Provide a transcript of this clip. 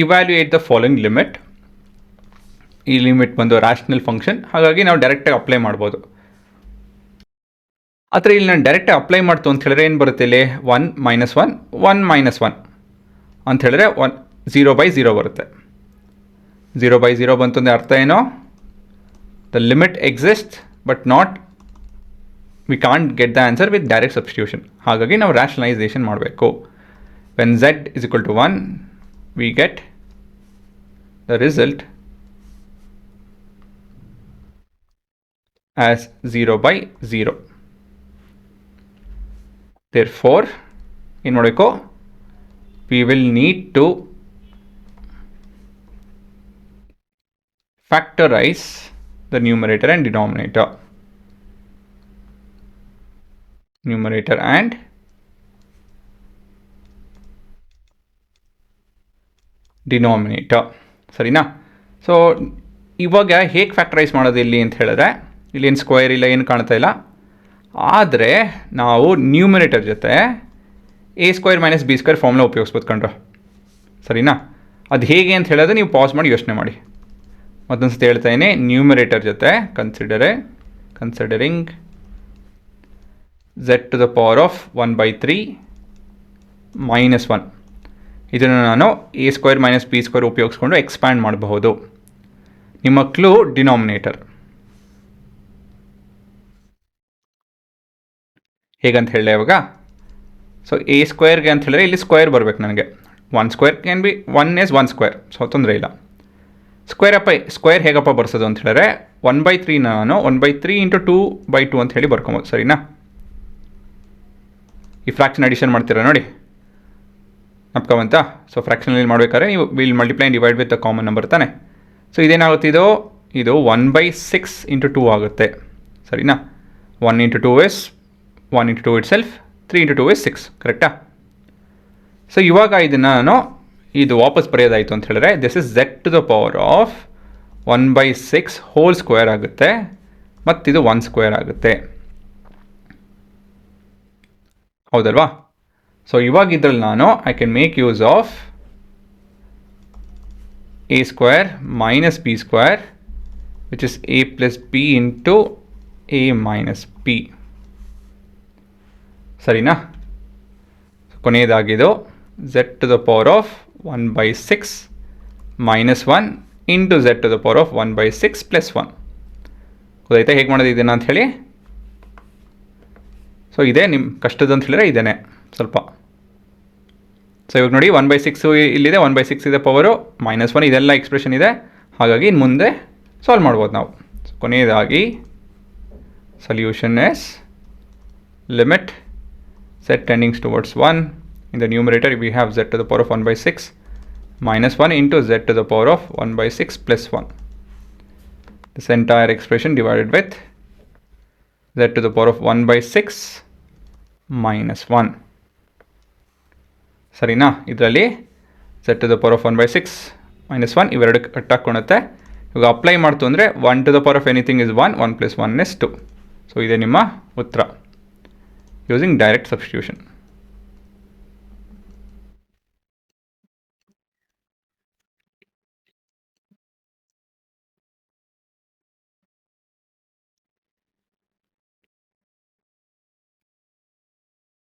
Evaluate the following limit. ಈ limit ಬಂದು rational function, ಹಾಗಾಗಿ ನಾವು ಡೈರೆಕ್ಟಾಗಿ ಅಪ್ಲೈ ಮಾಡ್ಬೋದು. ಆದರೆ ಇಲ್ಲಿ ನಾನು ಡೈರೆಕ್ಟಾಗಿ ಅಪ್ಲೈ ಮಾಡ್ತು ಅಂತ ಹೇಳಿದ್ರೆ ಏನು ಬರುತ್ತೆ ಇಲ್ಲಿ 1 - 1 1 - 1 ಅಂತ ಹೇಳಿದ್ರೆ 0/0 ಬರುತ್ತೆ. 0/0 ಬಂತು ಅಂದರೆ ಅರ್ಥ ಏನೋ, the limit exist but not we can't get the answer with direct substitution. ಹಾಗಾಗಿ ನಾವು ರ್ಯಾಷನಲೈಸೇಷನ್ ಮಾಡಬೇಕು. When z = 1 we get the result as 0/0. Therefore, ಏನು ಮಾಡಬೇಕು, we will need to factorize the numerator and denominator. Numerator and denominator. ಸರಿನಾ? So ಇವಾಗ ಹೇಗೆ factorise ಮಾಡೋದು ಇಲ್ಲಿ ಅಂತ ಹೇಳಿದ್ರೆ, ಇಲ್ಲೇನು ಸ್ಕ್ವೇರ್ ಇಲ್ಲ, ಏನು ಕಾಣ್ತಾ ಇಲ್ಲ. ಆದರೆ ನಾವು ನ್ಯೂಮರೇಟರ್ ಜೊತೆ a² - b² ಫಾರ್ಮುಲಾ ಉಪಯೋಗಿಸ್ಬೋದು ಕಂಡ್ರೆ. ಸರಿನಾ? ಅದು ಹೇಗೆ ಅಂತ ಹೇಳಿದ್ರೆ ನೀವು ಪಾಸ್ ಮಾಡಿ ಯೋಚನೆ ಮಾಡಿ. ಮತ್ತೊಂದು ಸತಿ ಹೇಳ್ತಾ ಇದ್ದೀನಿ, ನ್ಯೂಮರೇಟರ್ ಜೊತೆ ಕನ್ಸಿಡರಿಂಗ್ z⁻³ - 1/3 - 1 ಇದನ್ನು ನಾನು a² - b² ಉಪಯೋಗಿಸ್ಕೊಂಡು ಎಕ್ಸ್ಪ್ಯಾಂಡ್ ಮಾಡಬಹುದು. ನಿಮ್ಮ ಕ್ಲೂ ಡಿನಾಮಿನೇಟರ್. ಹೇಗಂತ ಹೇಳಿ ಇವಾಗ, ಸೊ a² ಅಂತ ಹೇಳಿದ್ರೆ ಇಲ್ಲಿ ಸ್ಕ್ವೇರ್ ಬರಬೇಕು ನನಗೆ. 1² ಕ್ಯಾನ್ ಬಿ 1 is 1², ಸೊ ತೊಂದರೆ ಇಲ್ಲ. ಸ್ಕ್ವೇರ್ ಹೇಗಪ್ಪ ಬರ್ಸೋದು ಅಂತ ಹೇಳಿದ್ರೆ 1/3 ನಾನು 1/3 × 2/2 ಅಂತ ಹೇಳಿ ಬರ್ಕೊಬೋದು. ಸರಿನಾ? ಈ ಫ್ರ್ಯಾಕ್ಷನ್ ಅಡಿಷನ್ ಮಾಡ್ತೀರಾ ನೋಡಿ, ಅಪ್ಕೊಂತ. ಸೊ ಫ್ರ್ಯಾಕ್ಷನಲ್ಲಿ ಮಾಡಬೇಕಾದ್ರೆ ನೀವು will multiply and divide with the common number ತಾನೆ. ಸೊ ಇದೇನಾಗುತ್ತೆ, ಇದು 1/6 × 2 ಆಗುತ್ತೆ. ಸರಿನಾ? 1 × 2 is 1 × 2 itself, 3 × 2 is 6. ಕರೆಕ್ಟಾ? ಸೊ ಇವಾಗ ಇದನ್ನು ನಾನು ಇದು ವಾಪಸ್ ಬರೆಯೋದಾಯಿತು ಅಂತ ಹೇಳಿದ್ರೆ, this is z⁻³ 1/6 whole square ಆಗುತ್ತೆ, ಮತ್ತಿದು 1² ಆಗುತ್ತೆ. ಹೌದಲ್ವಾ? ಸೊ ಇವಾಗ ಇದ್ರಲ್ಲಿ ನಾನು I can make use of a² - b² which is a + b × a - b. ಸರಿನಾ? ಕೊನೆಯದಾಗಿದ್ದು z⁻³ 1/6 - 1 × z⁻³ 1/6 + 1. ಗೊತ್ತಾಯ್ತಾ ಹೇಗೆ ಮಾಡೋದು ಇದನ್ನು ಅಂತ ಹೇಳಿ? ಸೊ ಇದೇ ನಿಮ್ಮ ಕಷ್ಟದ ಅಂತ ಹೇಳಿದ್ರೆ ಇದೇನೆ ಸ್ವಲ್ಪ. ಸೊ ಇವಾಗ ನೋಡಿ 1/6 ಇಲ್ಲಿದೆ, 1/6 ಇದೆ ಪವರು, -1 ಇದೆಲ್ಲ ಎಕ್ಸ್ಪ್ರೆಷನ್ ಇದೆ. ಹಾಗಾಗಿ ಇನ್ನು ಮುಂದೆ ಸಾಲ್ವ್ ಮಾಡ್ಬೋದು ನಾವು. ಕೊನೆಯದಾಗಿ solution is limit z tending towards 1. In the numerator we have z⁻³ 1/6 - 1 × z⁻³ 1/6 + 1. This entire expression divided with z⁻³ 1/6 - 1. ಸರಿನಾ? ಇದರಲ್ಲಿ z⁻³ 1/6 - 1 ಇವೆರಡು ಕಟ್ಟಾಕೊಳುತ್ತೆ. ಇವಾಗ ಅಪ್ಲೈ ಮಾಡ್ತು ಅಂದರೆ 1 ಎನಿಥಿಂಗ್ ಇಸ್ 1, 1 + 1 is 2. ಸೊ ಇದೇ ನಿಮ್ಮ ಉತ್ತರ using direct substitution.